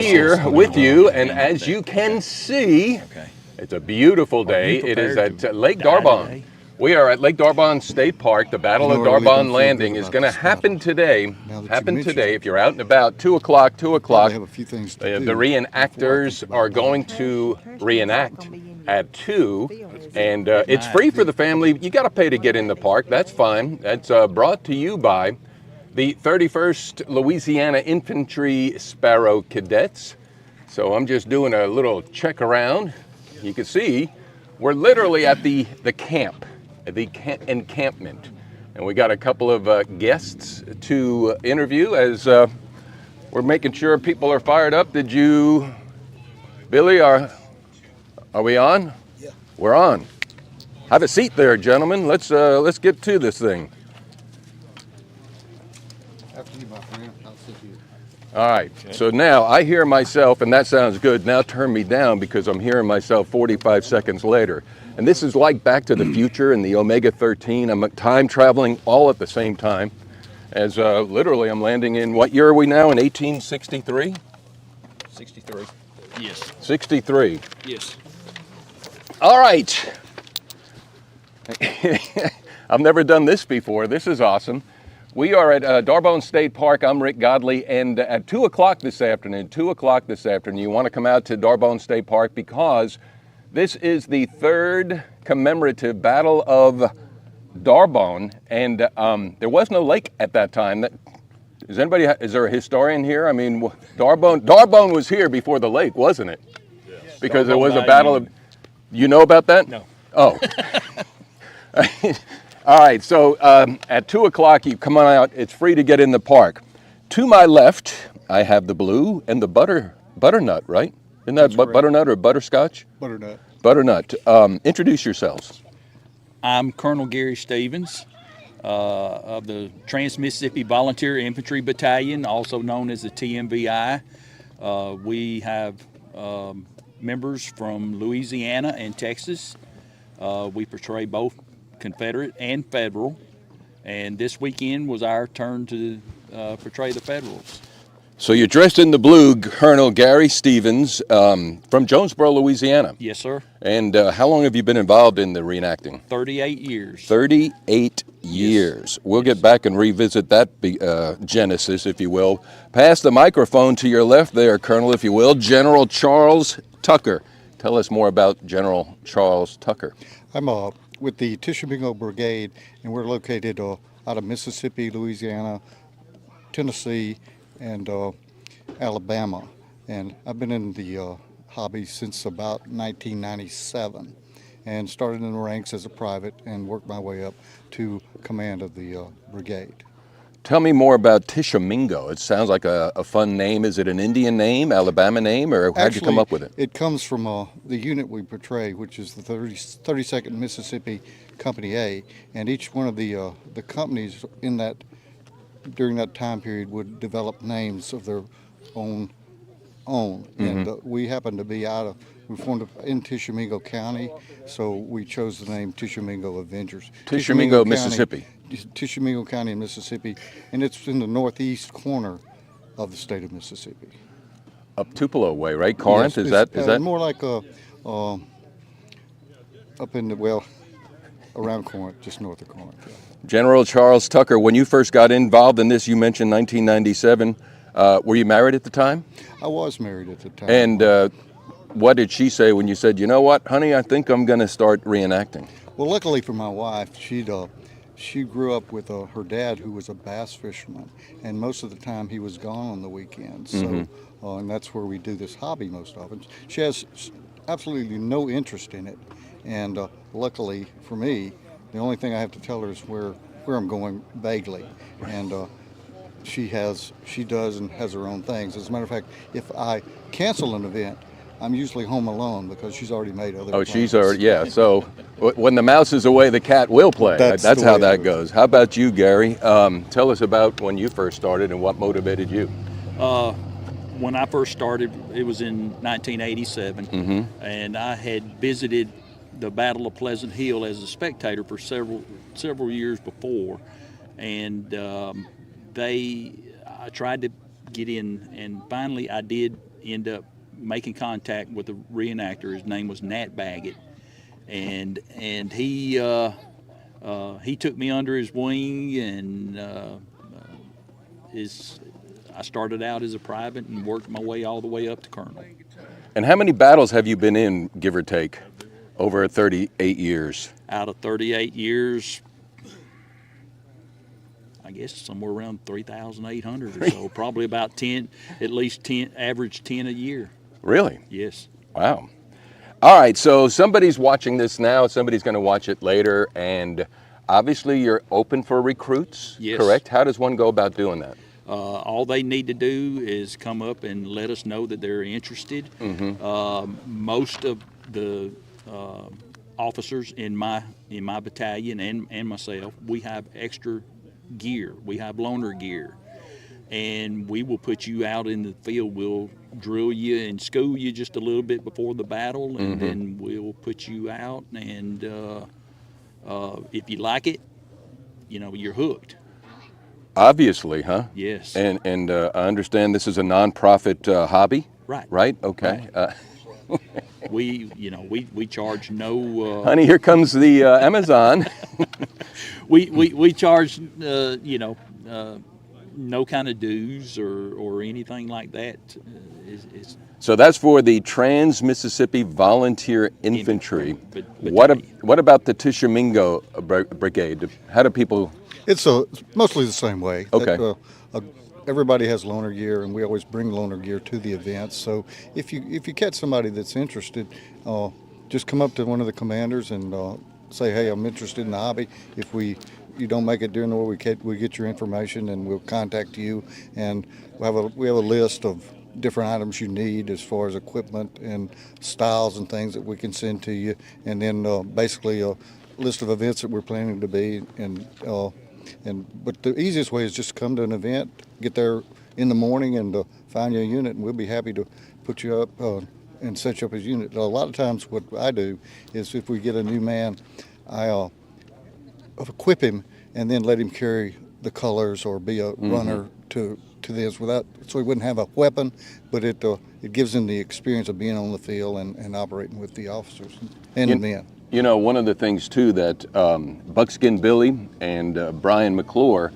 Here with you, and as you can see, it's a beautiful day. It is at Lake D'Arbonne. We are at Lake D'Arbonne State Park. The Battle of D'Arbonne Landing is going to happen today. If you're out and about, 2 o'clock. The reenactors are going to reenact at 2, and it's free for the family. You got to pay to get in the park. That's fine. That's brought to you by the 31st Louisiana Infantry Sparrow Cadets. So I'm just doing a little check around. You can see we're literally at the camp, the encampment. And we got a couple of guests to interview as we're making sure people are fired up. Billy, are we on? Yeah. We're on. Have a seat there, gentlemen. Let's get to this thing. After you, my friend. I'll sit here. All right, so now I hear myself, and that sounds good. Now turn me down because I'm hearing myself 45 seconds later. And this is like Back to the Future and the Omega-13. I'm time traveling all at the same time. As literally I'm landing in, what year are we now, in 1863? 63. Yes. 63. Yes. All right. I've never done this before. This is awesome. We are at D'Arbonne State Park. I'm Rick Godley, and at 2 o'clock this afternoon, you want to come out to D'Arbonne State Park because this is the third commemorative Battle of D'Arbonne, and there was no lake at that time. Is there a historian here? I mean, D'Arbonne was here before the lake, wasn't it? Yes. Because there was a battle of, you know about that? No. Oh. All right, so at 2 o'clock, you come on out. It's free to get in the park. To my left, I have the blue and the butternut, right? Isn't that butternut or butterscotch? Butternut. Butternut. Introduce yourselves. I'm Colonel Gary Stevens of the Trans-Mississippi Volunteer Infantry Battalion, also known as the TMVI. We have members from Louisiana and Texas. We portray both Confederate and Federal, and this weekend was our turn to portray the Federals. So you're dressed in the blue, Colonel Gary Stevens, from Jonesboro, Louisiana. Yes, sir. And how long have you been involved in the reenacting? 38 years. 38 years. We'll get back and revisit that genesis, if you will. Pass the microphone to your left there, Colonel, if you will. General Charles Tucker. Tell us more about General Charles Tucker. I'm with the Tishomingo Brigade, and we're located out of Mississippi, Louisiana, Tennessee, and Alabama. And I've been in the hobby since about 1997, and started in the ranks as a private and worked my way up to command of the brigade. Tell me more about Tishomingo. It sounds like a fun name. Is it an Indian name, Alabama name, or how'd you come up with it? It comes from the unit we portray, which is the 32nd Mississippi Company A, and each one of the companies in that during that time period would develop names of their own. Mm-hmm. And we happen to be we formed in Tishomingo County, so we chose the name Tishomingo Avengers. Tishomingo, Mississippi. Tishomingo County in Mississippi, and it's in the northeast corner of the state of Mississippi. Up Tupelo way, right? Corinth, yes, is that? More like up in the, around Corinth, just north of Corinth. Yeah. General Charles Tucker, when you first got involved in this, you mentioned 1997. Were you married at the time? I was married at the time. And what did she say when you said, you know what, honey, I think I'm going to start reenacting? Well, luckily for my wife, she grew up with her dad, who was a bass fisherman, and most of the time he was gone on the weekends. Mm-hmm. So, and that's where we do this hobby most often. She has absolutely no interest in it, and luckily for me, the only thing I have to tell her is where I'm going vaguely, and she does and has her own things. As a matter of fact, if I cancel an event, I'm usually home alone because she's already made other plans. She's already, yeah. So when the mouse is away, the cat will play. That's how that goes. How about you, Gary? Tell us about when you first started and what motivated you. When I first started, it was in 1987, mm-hmm. and I had visited the Battle of Pleasant Hill as a spectator for several years before, and I tried to get in, and finally I did end up making contact with a reenactor. His name was Nat Baggett, and he took me under his wing, and I started out as a private and worked my way all the way up to colonel. And how many battles have you been in, give or take, over 38 years? Out of 38 years, I guess somewhere around 3,800 or so. Probably about 10, at least 10, average 10 a year. Really? Yes. Wow. All right, so somebody's watching this now, somebody's going to watch it later, and obviously you're open for recruits, Yes. correct? How does one go about doing that? All they need to do is come up and let us know that they're interested. Most of the officers in my battalion and myself, we have extra gear. We have loaner gear, and we will put you out in the field. We'll drill you and school you just a little bit before the battle, and then we'll put you out. And if you like it, you're hooked. Obviously, huh? Yes. And I understand this is a nonprofit hobby. Right. Right. Okay. Right. We charge no. Honey, here comes the Amazon. we charge no kind of dues or anything like that. So that's for the Trans-Mississippi Volunteer Infantry. Battalion. What about the Tishomingo Brigade? How do people? It's mostly the same way. Okay. Everybody has loaner gear, and we always bring loaner gear to the events. So if you catch somebody that's interested, just come up to one of the commanders and say, "Hey, I'm interested in the hobby." If you don't make it during the war, we get your information and we'll contact you, and we have a list of different items you need as far as equipment and styles and things that we can send to you, and then basically a list of events that we're planning to be. But the easiest way is just come to an event, get there in the morning, and find you a unit, and we'll be happy to put you up and set you up as a unit. A lot of times, what I do is if we get a new man, I equip him and then let him carry the colors or be a runner to this so he wouldn't have a weapon, but it gives him the experience of being on the field and operating with the officers and the men. You know, one of the things too that Buckskin Billy and Brian McClure,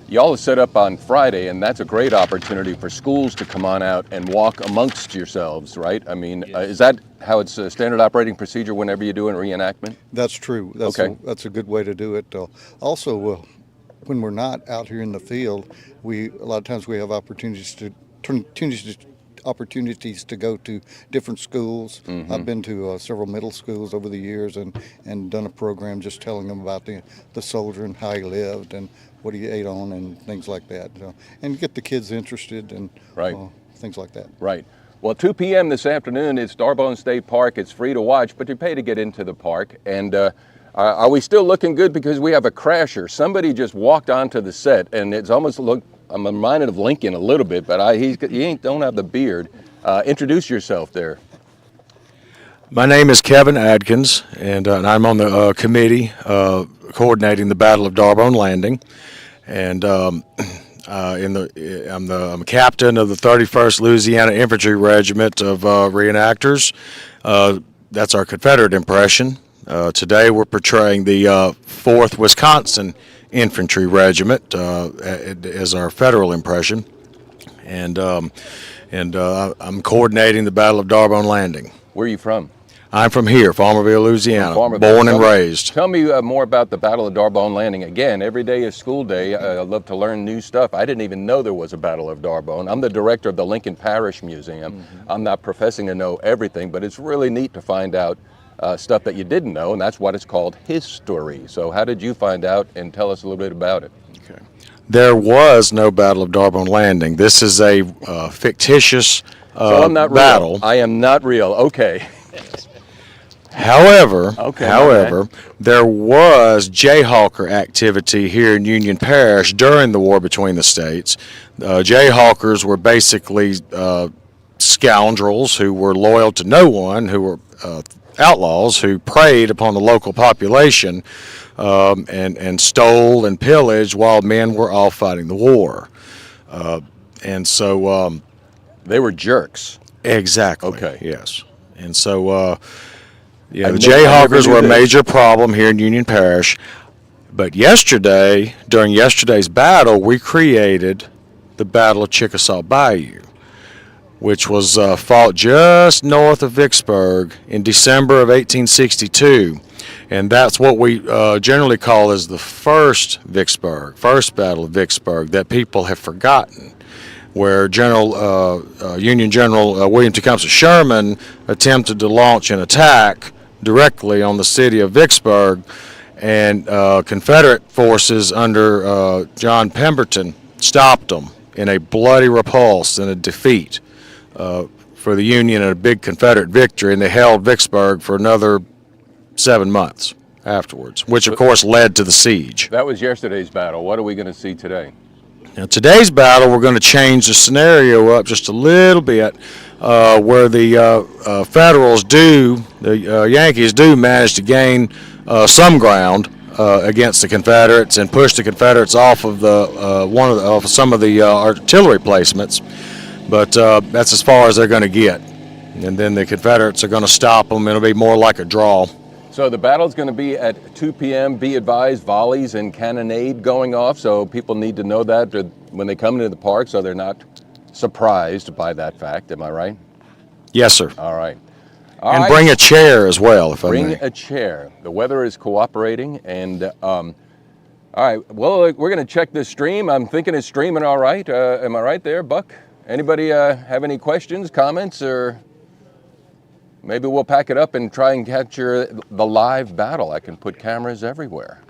y'all are set up on Friday, and that's a great opportunity for schools to come on out and walk amongst yourselves, right? I mean, is that how it's a standard operating procedure whenever you do a reenactment? That's true. That's a good way to do it. Also, when we're not out here in the field, a lot of times we have opportunities to go to different schools. I've been to several middle schools over the years and done a program just telling them about the soldier and how he lived and what he ate on and things like that. And get the kids interested and things like that. Right. Well, 2 p.m. this afternoon, it's D'Arbonne State Park. It's free to watch, but you pay to get into the park. And are we still looking good? Because we have a crasher. Somebody just walked onto the set, and it's almost I'm reminded of Lincoln a little bit, but he don't have the beard. Introduce yourself there. My name is Kevin Adkins, and I'm on the committee coordinating the Battle of D'Arbonne Landing. And I'm a captain of the 31st Louisiana Infantry Regiment of Reenactors. That's our Confederate impression. Today we're portraying the 4th Wisconsin Infantry Regiment as our federal impression, and I'm coordinating the Battle of D'Arbonne Landing. Where are you from? I'm from here, Farmerville, Louisiana, born and raised. Tell me more about the Battle of D'Arbonne Landing. Again, every day is school day. I love to learn new stuff. I didn't even know there was a Battle of D'Arbonne. I'm the director of the Lincoln Parish Museum. I'm not professing to know everything, but it's really neat to find out stuff that you didn't know, and that's what it's called history. So how did you find out, and tell us a little bit about it? Okay. There was no Battle of D'Arbonne Landing. This is a fictitious so I'm not battle. Real. I am not real. Okay. However, okay. There was Jayhawker activity here in Union Parish during the war between the states. Jayhawkers were basically scoundrels who were loyal to no one, who were outlaws who preyed upon the local population and stole and pillaged while men were all fighting the war. And so they were jerks. Exactly. Okay. Yes. And so, yeah, I the never Jayhawkers knew were a this. major problem here in Union Parish. But yesterday, during yesterday's battle, we created the Battle of Chickasaw Bayou, which was fought just north of Vicksburg in December of 1862. And that's what we generally call as the first Battle of Vicksburg, that people have forgotten, where Union General William Tecumseh Sherman attempted to launch an attack directly on the city of Vicksburg, and Confederate forces under John Pemberton stopped them in a bloody repulse and a defeat for the Union and a big Confederate victory, and they held Vicksburg for another 7 months afterwards, which of course led to the siege. That was yesterday's battle. What are we going to see today? Now, today's battle, we're going to change the scenario up just a little bit, where the Federals the Yankees do manage to gain some ground against the Confederates and push the Confederates off of off of some of the artillery placements. But that's as far as they're going to get, and then the Confederates are going to stop them. It'll be more like a draw. So the battle's going to be at 2 p.m. Be advised, volleys and cannonade going off. So people need to know that when they come into the park, so they're not surprised by that fact. Am I right? Yes, sir. All right. And bring a chair as well, if I may. Bring a chair. The weather is cooperating, and all right. Well, we're going to check this stream. I'm thinking it's streaming all right. Am I right there, Buck? Anybody have any questions, comments, or maybe we'll pack it up and try and capture the live battle. I can put cameras everywhere.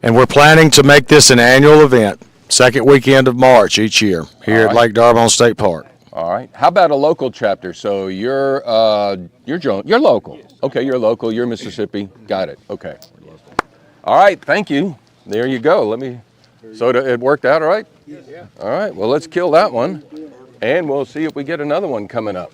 And we're planning to make this an annual event, second weekend of March each year here at Lake D'Arbonne State Park. All right. How about a local chapter? So you're local. Okay, you're local. You're Mississippi. Got it. Okay. All right. Thank you. There you go. So it worked out all right? Yeah. All right. Well, let's kill that one, and we'll see if we get another one coming up.